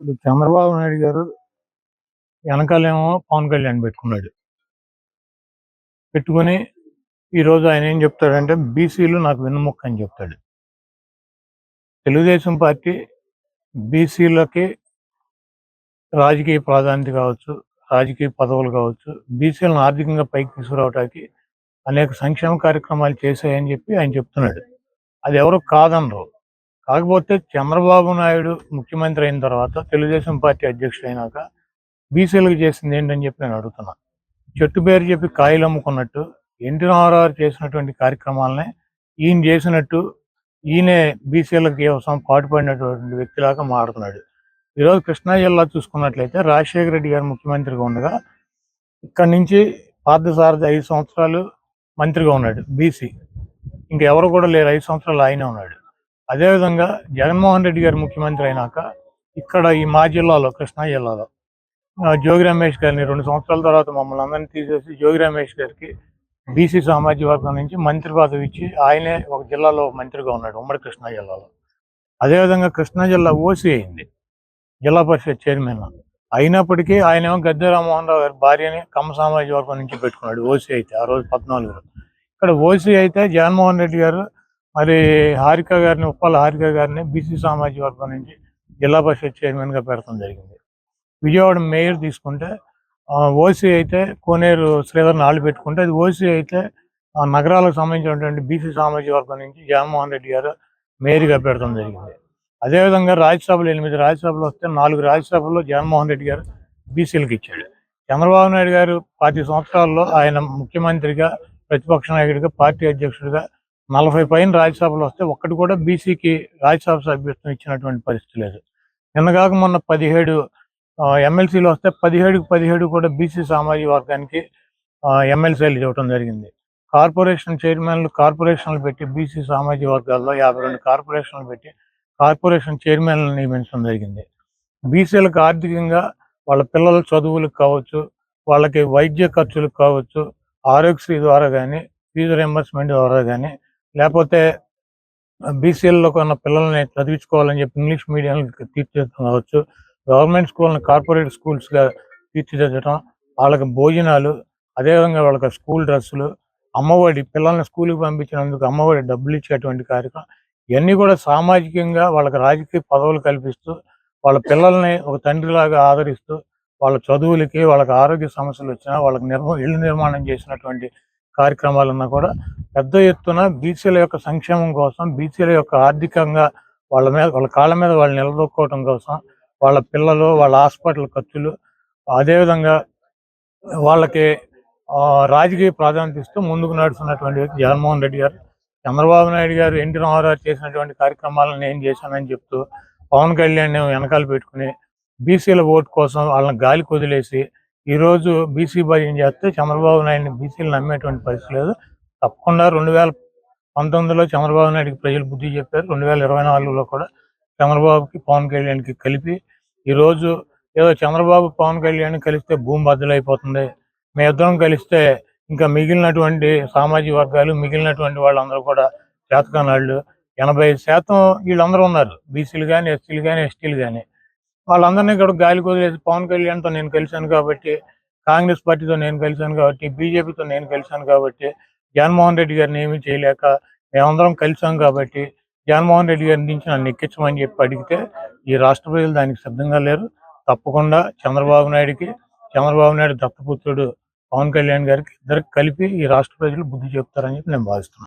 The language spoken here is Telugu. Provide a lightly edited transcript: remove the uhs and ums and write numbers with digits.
ఇప్పుడు చంద్రబాబు నాయుడు గారు వెనకాలేమో పవన్ కళ్యాణ్ పెట్టుకున్నాడు. పెట్టుకొని ఈరోజు ఆయన ఏం చెప్తాడంటే బీసీలు నాకు వెన్నుముక్క అని చెప్తాడు. తెలుగుదేశం పార్టీ బీసీలకి రాజకీయ ప్రాధాన్యత కావచ్చు, రాజకీయ పదవులు కావచ్చు, బీసీలను ఆర్థికంగా పైకి తీసుకురావడానికి అనేక సంక్షేమ కార్యక్రమాలు చేశాయని చెప్పి ఆయన చెప్తున్నాడు. అది ఎవరు కాదనరు. కాకపోతే చంద్రబాబు నాయుడు ముఖ్యమంత్రి అయిన తర్వాత తెలుగుదేశం పార్టీ అధ్యక్షుడు అయినాక బీసీలకు చేసింది ఏంటని చెప్పి నేను అడుగుతున్నా. చెట్టు పేరు చెప్పి కాయలు అమ్ముకున్నట్టు ఎన్టీ రామారావు చేసినటువంటి కార్యక్రమాలనే ఈయన చేసినట్టు ఈయనే బీసీలకి కోసం పాటుపడినటువంటి వ్యక్తిలాగా మారుతున్నాడు. ఈరోజు కృష్ణా జిల్లా చూసుకున్నట్లయితే రాజశేఖర రెడ్డి గారు ముఖ్యమంత్రిగా ఉండగా ఇక్కడి నుంచి పార్థసారథి 5 సంవత్సరాలు మంత్రిగా ఉన్నాడు బీసీ. ఇంకెవరు కూడా లేరు, 5 సంవత్సరాలు ఆయనే ఉన్నాడు. అదేవిధంగా జగన్మోహన్ రెడ్డి గారు ముఖ్యమంత్రి అయినాక ఇక్కడ ఈ మా జిల్లాలో కృష్ణా జిల్లాలో జోగి రమేష్ గారిని 2 సంవత్సరాల తర్వాత మమ్మల్ని అందరినీ తీసేసి జోగి రమేష్ గారికి బీసీ సామాజిక వర్గం నుంచి మంత్రి పదవి ఇచ్చి ఆయనే ఒక జిల్లాలో మంత్రిగా ఉన్నాడు, ఉమ్మడి కృష్ణా జిల్లాలో. అదేవిధంగా కృష్ణా జిల్లా ఓసీ అయింది, జిల్లా పరిషత్ చైర్మన్. అయినప్పటికీ ఆయనేమో గద్దె రామ్మోహన్ రావు గారి భార్యని కమ్మ సామాజిక వర్గం నుంచి పెట్టుకున్నాడు ఓసీ అయితే ఆ రోజు 14లో. ఇక్కడ ఓసీ అయితే జగన్మోహన్ రెడ్డి గారు మరి హారిక గారిని, ఉప్పాల హారిక గారిని బీసీ సామాజిక వర్గం నుంచి జిల్లా పరిషత్ చైర్మన్గా పెడతాం జరిగింది. విజయవాడ మేయర్ తీసుకుంటే ఓసీ అయితే కోనేరు శ్రీధర్ని ఆళ్ళు పెట్టుకుంటే అది ఓసీ అయితే నగరాలకు సంబంధించినటువంటి బీసీ సామాజిక వర్గం నుంచి జగన్మోహన్ రెడ్డి గారు మేయర్గా పెడతాం జరిగింది. అదేవిధంగా రాజ్యసభలు 8 రాజ్యసభలు వస్తే 4 రాజ్యసభల్లో జగన్మోహన్ రెడ్డి గారు బీసీలకు ఇచ్చాడు. చంద్రబాబు నాయుడు గారు 10 సంవత్సరాల్లో ఆయన ముఖ్యమంత్రిగా, ప్రతిపక్ష నాయకుడిగా, పార్టీ అధ్యక్షుడిగా 40 పైన రాజ్యసభలు వస్తే ఒక్కటి కూడా బీసీకి రాజ్యసభ సభ్యత్వం ఇచ్చినటువంటి పరిస్థితి లేదు. నిన్నగాక మొన్న 17 ఎమ్మెల్సీలు వస్తే 17 కూడా బీసీ సామాజిక వర్గానికి ఎమ్మెల్సీలు ఇవ్వటం జరిగింది. కార్పొరేషన్ చైర్మన్లు కార్పొరేషన్లు పెట్టి బీసీ సామాజిక వర్గాల్లో 52 కార్పొరేషన్లు పెట్టి కార్పొరేషన్ చైర్మన్లను నియమించడం జరిగింది. బీసీలకు ఆర్థికంగా వాళ్ళ పిల్లల చదువులకు కావచ్చు, వాళ్ళకి వైద్య ఖర్చులకు కావచ్చు, ఆరోగ్యశ్రీ ద్వారా కానీ, ఫీజు రియంబర్స్మెంట్ ద్వారా కానీ, లేకపోతే బీసీలలో ఉన్న పిల్లల్ని చదివించుకోవాలని చెప్పి ఇంగ్లీష్ మీడియంకి తీర్చిదిద్దడం కావచ్చు, గవర్నమెంట్ స్కూల్ని కార్పొరేట్ స్కూల్స్గా తీర్చిదిద్దడం, వాళ్ళకి భోజనాలు, అదేవిధంగా వాళ్ళకి స్కూల్ డ్రెస్సులు, అమ్మఒడి, పిల్లల్ని స్కూల్కి పంపించినందుకు అమ్మఒడి డబ్బులు ఇచ్చేటువంటి కార్యక్రమం, ఇవన్నీ కూడా సామాజికంగా వాళ్ళకి రాజకీయ పదవులు కల్పిస్తూ, వాళ్ళ పిల్లల్ని ఒక తండ్రిలాగా ఆదరిస్తూ, వాళ్ళ చదువులకి, వాళ్ళకి ఆరోగ్య సమస్యలు వచ్చినా వాళ్ళకి ఇళ్ళు నిర్మాణం చేసినటువంటి కార్యక్రమాలన్నా కూడా పెద్ద ఎత్తున బీసీల యొక్క సంక్షేమం కోసం, బీసీల యొక్క ఆర్థికంగా వాళ్ళ కాళ్ళ మీద వాళ్ళు నిలదొక్కోవడం కోసం, వాళ్ళ పిల్లలు, వాళ్ళ హాస్పిటల్ ఖర్చులు, అదేవిధంగా వాళ్ళకి రాజకీయ ప్రాధాన్యత ఇస్తూ ముందుకు నడుస్తున్నటువంటి వ్యక్తి జగన్మోహన్ రెడ్డి గారు. చంద్రబాబు నాయుడు గారు ఎన్టీ రామారావు చేసినటువంటి కార్యక్రమాలను నేను చేశానని చెప్తూ పవన్ కళ్యాణ్ వెనకాల పెట్టుకుని బీసీల ఓటు కోసం వాళ్ళని గాలి కొదిలేసి ఈరోజు బీసీ భయం చేస్తే చంద్రబాబు నాయుడిని బీసీలు నమ్మేటువంటి పరిస్థితి లేదు. తప్పకుండా 2019లో చంద్రబాబు నాయుడికి ప్రజలు బుద్ధి చెప్పారు. 2024లో కూడా చంద్రబాబుకి, పవన్ కళ్యాణ్కి కలిపి ఈరోజు ఏదో చంద్రబాబు, పవన్ కళ్యాణ్ కలిస్తే భూమి బద్దలైపోతుంది, మీ ఇద్దరం కలిస్తే ఇంకా మిగిలినటువంటి సామాజిక వర్గాలు, మిగిలినటువంటి వాళ్ళందరూ కూడా చేతకానాళ్ళు 80% వీళ్ళందరూ ఉన్నారు, బీసీలు కానీ, ఎస్సీలు కానీ, ఎస్టీలు కానీ. వాళ్ళందరినీ కూడా గాలి కొదిలేసి పవన్ కళ్యాణ్తో నేను కలిశాను కాబట్టి, కాంగ్రెస్ పార్టీతో నేను కలిశాను కాబట్టి, బీజేపీతో నేను కలిశాను కాబట్టి, జగన్మోహన్ రెడ్డి గారిని ఏమీ చేయలేక మేమందరం కలిసాం కాబట్టి జగన్మోహన్ రెడ్డి గారి నుంచి నన్ను ఎక్కించమని చెప్పి అడిగితే ఈ రాష్ట్ర ప్రజలు దానికి సిద్ధంగా లేరు. తప్పకుండా చంద్రబాబు నాయుడు దత్తపుత్రుడు పవన్ కళ్యాణ్ గారికి ఇద్దరికి కలిపి ఈ రాష్ట్ర ప్రజలు బుద్ధి చెప్తారని చెప్పి నేను భావిస్తున్నాను.